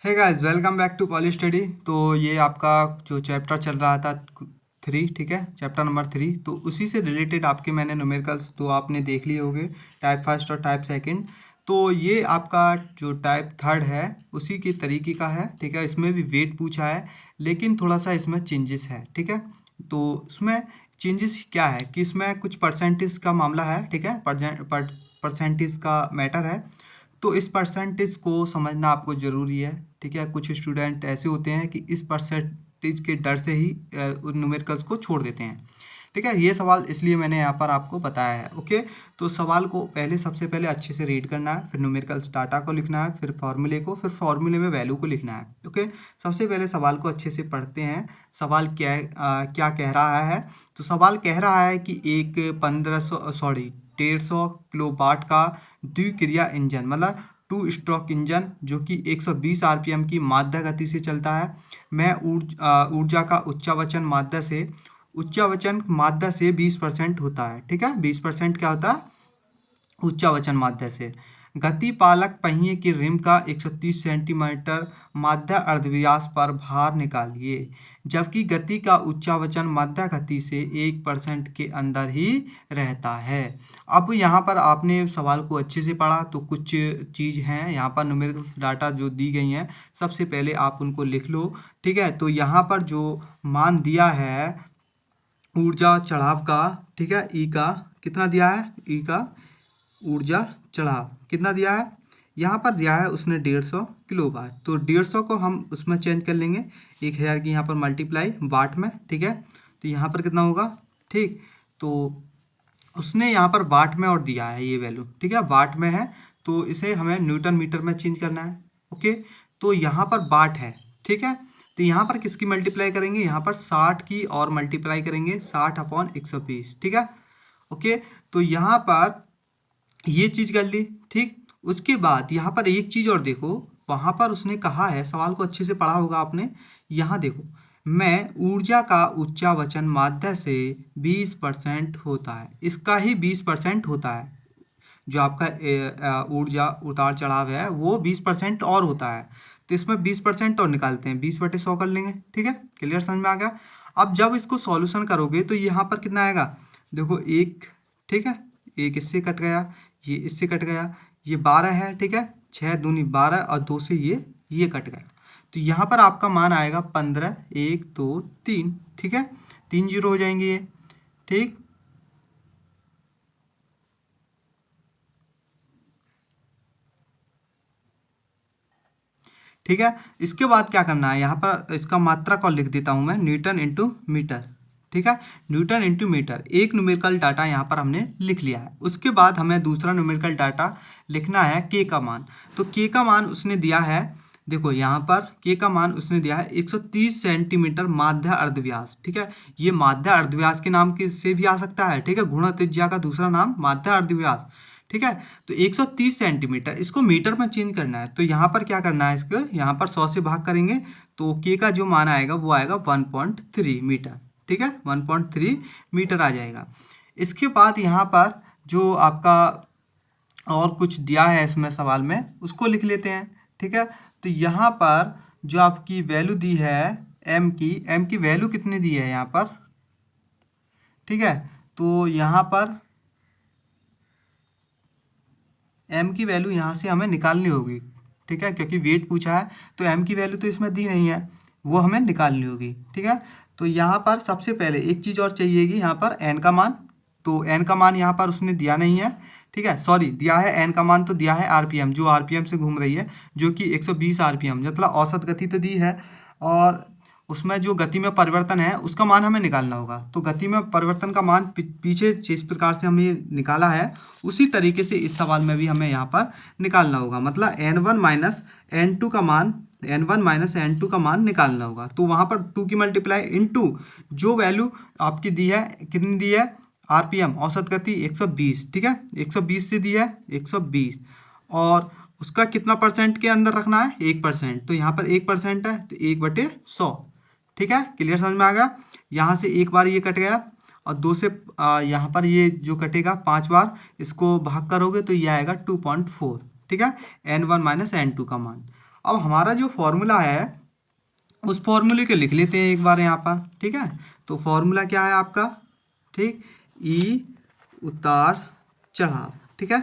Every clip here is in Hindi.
Hey guys, welcome back to poly study. तो ये आपका जो चैप्टर चल रहा था 3, ठीक है, चैप्टर नंबर 3। तो उसी से रिलेटेड आपके मैंने न्यूमेरिकल्स तो आपने देख लिए होंगे, टाइप फर्स्ट और टाइप सेकंड। तो ये आपका जो टाइप थर्ड है उसी के तरीके का है, ठीक है। इसमें भी वेट पूछा है, लेकिन थोड़ा सा इसमें चेंजेस है, ठीक है। तो उसमें चेंजेस क्या है कि इसमें कुछ परसेंटेज का मामला है, ठीक है, परसेंटेज का मैटर है। तो इस परसेंटेज को समझना आपको ज़रूरी है, ठीक है। कुछ स्टूडेंट ऐसे होते हैं कि इस परसेंटेज के डर से ही उन न्यूमेरिकल्स को छोड़ देते हैं, ठीक है। ये सवाल इसलिए मैंने यहाँ पर आपको बताया है, ओके। तो सवाल को सबसे पहले अच्छे से रीड करना है, फिर न्यूमेरिकल्स डाटा को लिखना है, फिर फार्मूले को, फिर फार्मूले में वैल्यू को लिखना है, ओके। सबसे पहले सवाल को अच्छे से पढ़ते हैं। सवाल क्या कह रहा है। तो सवाल कह रहा है कि एक 1,500 किलोवाट का द्विक्रिया इंजन, मतलब टू स्ट्रोक इंजन, जो कि 120 आरपीएम की माध्य गति से चलता है। मैं ऊर्जा का उच्चावचन माध्य से 20% होता है, ठीक है। 20% क्या होता है? उच्चावचन माध्य से। गति पालक पहिए की रिम का 130 सेंटीमीटर माध्य अर्धव्यास पर भार निकालिए, जबकि गति का उच्चावचन माध्य गति से 1% के अंदर ही रहता है। अब यहाँ पर आपने सवाल को अच्छे से पढ़ा तो कुछ चीज़ हैं यहाँ पर, न्यूमेरिकल डाटा जो दी गई हैं, सबसे पहले आप उनको लिख लो, ठीक है। तो यहाँ पर जो मान दिया है ऊर्जा चढ़ाव का, ठीक है, ई का कितना दिया है, ई का ऊर्जा चढ़ाव कितना दिया है, यहाँ पर दिया है उसने 150 किलोवाट। तो 150 को हम उसमें चेंज कर लेंगे 1000 की यहाँ पर मल्टीप्लाई वाट में, ठीक है। तो यहाँ पर कितना होगा, ठीक। तो उसने यहाँ पर वाट में और दिया है ये वैल्यू, ठीक है, वाट में है। तो इसे हमें न्यूटन मीटर में चेंज करना है, ओके। तो यहाँ पर वाट है, ठीक है। तो यहाँ पर किसकी मल्टीप्लाई करेंगे, यहाँ पर 60 की और मल्टीप्लाई करेंगे, 60/120, ठीक है, ओके। तो यहाँ पर ये चीज़ कर ली, ठीक। उसके बाद यहाँ पर एक चीज़ और देखो, वहाँ पर उसने कहा है, सवाल को अच्छे से पढ़ा होगा आपने। यहाँ देखो, मैं ऊर्जा का उच्चावचन माध्य से 20% होता है, इसका ही 20% होता है। जो आपका ऊर्जा उतार चढ़ाव है वो 20% और होता है। तो इसमें 20% और निकालते हैं, 20/100 कर लेंगे, ठीक है। क्लियर, समझ में आ गया। अब जब इसको सॉल्यूशन करोगे तो यहाँ पर कितना आएगा, देखो एक, ठीक है, एक इससे कट गया, ये इससे कट गया, ये 12 है, ठीक है, 6 दूनी 12 और 2 से ये कट गया। तो यहाँ पर आपका मान आएगा 15, 1 2 3, ठीक है, 3 जीरो हो जाएंगे ये, ठीक। ठीक है, इसके बाद क्या करना है, यहाँ पर इसका मात्रा को लिख देता हूँ मैं, न्यूटन इंटू मीटर, ठीक है, न्यूटन इंटू मीटर। एक न्यूमेरिकल डाटा यहाँ पर हमने लिख लिया है। उसके बाद हमें दूसरा न्यूमेरिकल डाटा लिखना है, के का मान। तो के का मान उसने दिया है, देखो यहाँ पर के का मान उसने दिया है 130 सेंटीमीटर माध्य अर्धव्यास, ठीक है। ये माध्य अर्धव्यास के नाम के से भी आ सकता है, ठीक है, गुणा त्रिज्या का दूसरा नाम माध्य अर्धव्यास, ठीक है। तो 130 सेंटीमीटर, इसको मीटर में चेंज करना है। तो यहाँ पर क्या करना है, इसको यहाँ पर 100 से भाग करेंगे तो के का जो मान आएगा वो आएगा 1.3 मीटर, ठीक है, 1.3 मीटर आ जाएगा। इसके बाद यहाँ पर जो आपका और कुछ दिया है इसमें सवाल में, उसको लिख लेते हैं, ठीक है। तो यहाँ पर जो आपकी वैल्यू दी है एम की वैल्यू कितनी दी है यहाँ पर, ठीक है। तो यहाँ पर एम की वैल्यू यहाँ से हमें निकालनी होगी, ठीक है, क्योंकि वेट पूछा है। तो एम की वैल्यू तो इसमें दी नहीं है, वो हमें निकालनी होगी, ठीक है। तो यहाँ पर सबसे पहले एक चीज़ और चाहिएगी, यहाँ पर एन का मान। तो एन का मान यहाँ पर उसने दिया नहीं है, ठीक है, सॉरी, दिया है एन का मान, तो दिया है आरपीएम, जो आरपीएम से घूम रही है, जो कि 120 आरपीएम, मतलब औसत गति तो दी है। और उसमें जो गति में परिवर्तन है उसका मान हमें निकालना होगा। तो गति में परिवर्तन का मान पीछे जिस प्रकार से हमने निकाला है उसी तरीके से इस सवाल में भी हमें यहाँ पर निकालना होगा। मतलब n1 माइनस n2 का मान, n1 माइनस n2 का मान निकालना होगा। तो वहाँ पर 2 की मल्टीप्लाई इंटू जो वैल्यू आपकी दी है, कितनी दी है, आरपीएम औसत गति 120, ठीक है, 120 से दी है 120, और उसका कितना परसेंट के अंदर रखना है, 1%। तो यहाँ पर 1% है तो 1/100, ठीक है। क्लियर, समझ में आ गया। यहाँ से एक बार ये कट गया और 2 से यहाँ पर ये जो कटेगा 5 बार, इसको भाग करोगे तो ये आएगा 2.4, ठीक है, n1 माइनस n2 का मान। अब हमारा जो फॉर्मूला है उस फॉर्मूले को लिख लेते हैं एक बार यहाँ पर, ठीक है। तो फॉर्मूला क्या है आपका, ठीक, ई उतार चढ़ाव, ठीक है।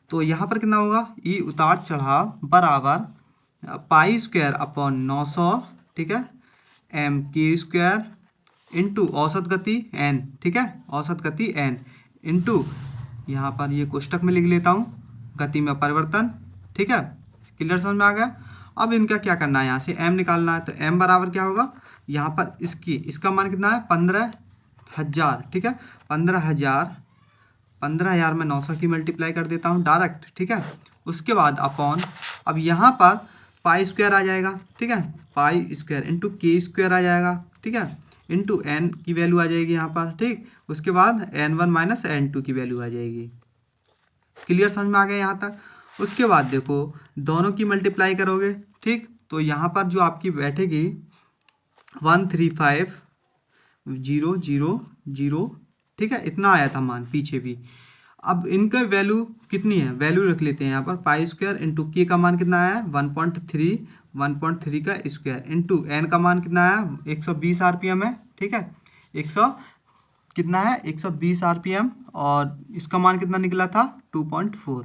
तो यहाँ पर कितना होगा, ई उतार चढ़ाव बराबर पाई स्क्वायर अपॉन 900, ठीक है, एम के स्क्वायर इंटू औसत गति एन, ठीक है, औसत गति एन इंटू यहाँ पर ये कोष्टक में लिख लेता हूँ गति में परिवर्तन, ठीक है। क्लियर समझ में आ गया। अब इनका क्या करना है, यहाँ से m निकालना है। तो m बराबर क्या होगा, यहाँ पर इसका मान कितना है 15,000, ठीक है। 15,000 में 900 की मल्टीप्लाई कर देता हूँ डायरेक्ट, ठीक है। उसके बाद अपॉन, अब यहाँ पर पाई स्क्वायर आ जाएगा, ठीक है, पाई स्क्वायर इंटू के स्क्वायर आ जाएगा, ठीक है, इंटू एन की वैल्यू आ जाएगी यहाँ पर, ठीक। उसके बाद n1 माइनस n2 की वैल्यू आ जाएगी। क्लियर समझ में आ गया यहाँ तक। उसके बाद देखो दोनों की मल्टीप्लाई करोगे, ठीक, तो यहाँ पर जो आपकी बैठेगी 135,000, ठीक है, इतना आया था मान पीछे भी। अब इनका वैल्यू कितनी है, वैल्यू रख लेते हैं यहाँ पर पाई स्क्वायर इंटू के का मान कितना आया 1.3 का स्क्वायर इंटू एन का मान कितना आया 120 RPM है, ठीक है, 120 RPM और इसका मान कितना निकला था 2.4।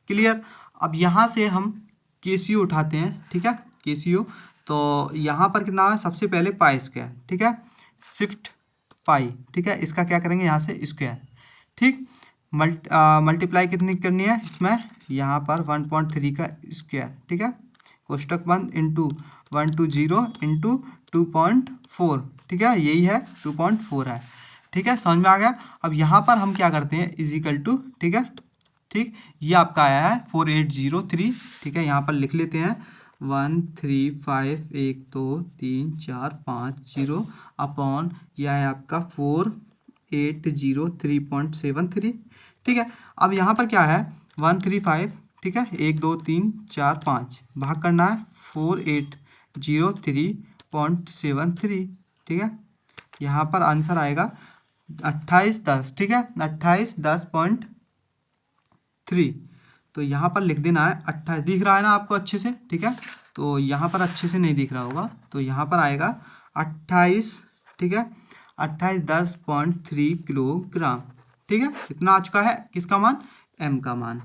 क्लियर। अब यहाँ से हम केसीओ उठाते हैं, ठीक है, केसीओ। तो यहाँ पर कितना है, सबसे पहले पाई स्क्वायर, ठीक है, शिफ्ट पाई, ठीक है, इसका क्या करेंगे यहाँ से स्क्वायर, ठीक, मल्टीप्लाई कितनी करनी है इसमें, यहाँ पर 1.3 का स्क्वायर, ठीक है, कोष्टक बंद इंटू 120 इंटू 2.4, ठीक है, यही है 2.4 है, ठीक है, समझ में आ गया। अब यहाँ पर हम क्या करते हैं इजिकल टू, ठीक है, ठीक, ये आपका आया है 4803, ठीक है, यहाँ पर लिख लेते हैं 135,1,2,3,4,5,0 अपॉन यह है आपका 4803.73, ठीक है। अब यहाँ पर क्या है 135, ठीक है, 1 2 3 4 5 भाग करना है 4803.73, ठीक है, यहाँ पर आंसर आएगा 2810, ठीक है, 2810.3। तो यहाँ पर लिख देना है 28, दिख रहा है ना आपको अच्छे से, ठीक है। तो यहाँ पर अच्छे से नहीं दिख रहा होगा, तो यहाँ पर आएगा 28, ठीक है, 2810.3 किलोग्राम, ठीक है, इतना आ चुका है किसका मान, m का मान।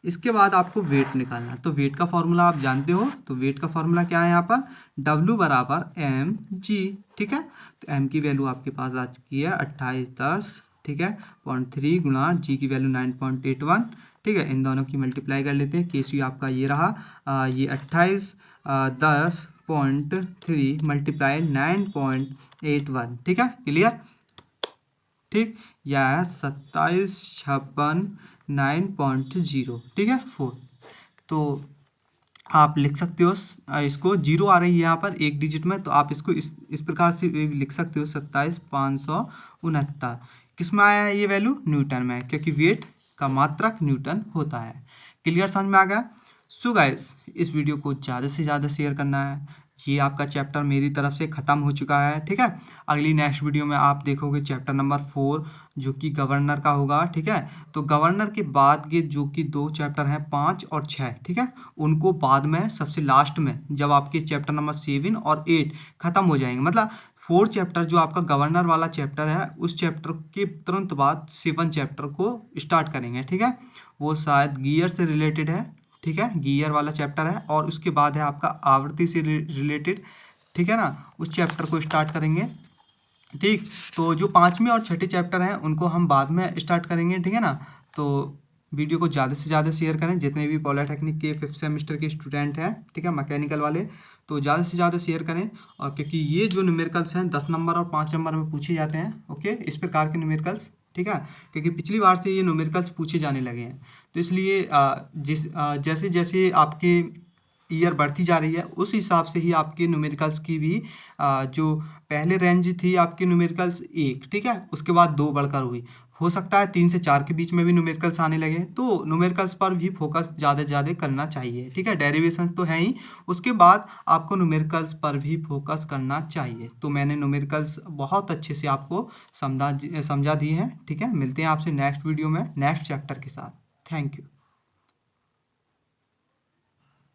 इसके बाद आपको वेट निकालना है। तो वेट का फॉर्मूला आप जानते हो, तो वेट का फॉर्मूला क्या है यहाँ पर W बराबर mg, ठीक है। तो m की वैल्यू आपके पास आ चुकी है 2810, ठीक है, 0.3 गुणा g की वैल्यू 9.81, ठीक है। इन दोनों की मल्टीप्लाई कर लेते हैं, केसी आपका ये रहा, ये 2810.3 मल्टीप्लाई 9.81, ठीक है, क्लियर, ठीक, यह 2756.9.0, ठीक है, 4। तो आप लिख सकते हो इसको, जीरो आ रही है यहाँ पर एक डिजिट में, तो आप इसको इस प्रकार से लिख सकते हो 27,569। किस में आया है ये वैल्यू, न्यूटन में, क्योंकि वेट का मात्रक न्यूटन होता है। क्लियर समझ में आ गया। सो गाइस इस वीडियो को ज़्यादा से ज़्यादा शेयर करना है। ये आपका चैप्टर मेरी तरफ से ख़त्म हो चुका है, ठीक है। अगली नेक्स्ट वीडियो में आप देखोगे चैप्टर नंबर 4 जो कि गवर्नर का होगा, ठीक है। तो गवर्नर के बाद के जो कि 2 चैप्टर हैं 5 और 6, ठीक है, उनको बाद में सबसे लास्ट में जब आपके चैप्टर नंबर 7 और 8 ख़त्म हो जाएंगे, मतलब 4 चैप्टर जो आपका गवर्नर वाला चैप्टर है उस चैप्टर के तुरंत बाद 7 चैप्टर को स्टार्ट करेंगे, ठीक है। वो शायद गियर से रिलेटेड है, ठीक है, गियर वाला चैप्टर है, और उसके बाद है आपका आवृत्ति से रिलेटेड, ठीक है ना, उस चैप्टर को स्टार्ट करेंगे, ठीक। तो जो 5वें और 6ठे चैप्टर हैं उनको हम बाद में स्टार्ट करेंगे, ठीक है ना। तो वीडियो को ज़्यादा से ज़्यादा शेयर करें, जितने भी पॉलिटेक्निक के 5th सेमेस्टर के स्टूडेंट हैं, ठीक है, मैकेनिकल वाले, तो ज़्यादा से ज़्यादा शेयर करें। और क्योंकि ये जो न्यूमेरिकल्स हैं 10 नंबर और 5 नंबर में पूछे जाते हैं, ओके, इस प्रकार के न्यूमेरिकल्स, ठीक है, क्योंकि पिछली बार से ये न्यूमेरिकल्स पूछे जाने लगे हैं। तो इसलिए जैसे जैसे आपके ईयर बढ़ती जा रही है उस हिसाब से ही आपके न्यूमेरिकल्स की भी जो पहले रेंज थी आपकी न्यूमेरिकल्स 1, ठीक है, उसके बाद 2 बढ़कर हुई, हो सकता है 3 से 4 के बीच में भी न्यूमेरिकल्स आने लगे। तो न्यूमेरिकल्स पर भी फोकस ज़्यादा से ज़्यादा करना चाहिए, ठीक है। डेरिवेशन तो है ही, उसके बाद आपको न्यूमेरिकल्स पर भी फोकस करना चाहिए। तो मैंने न्यूमेरिकल्स बहुत अच्छे से आपको समझा दिए हैं, ठीक है। मिलते हैं आपसे नेक्स्ट वीडियो में नेक्स्ट चैप्टर के साथ। Thank you.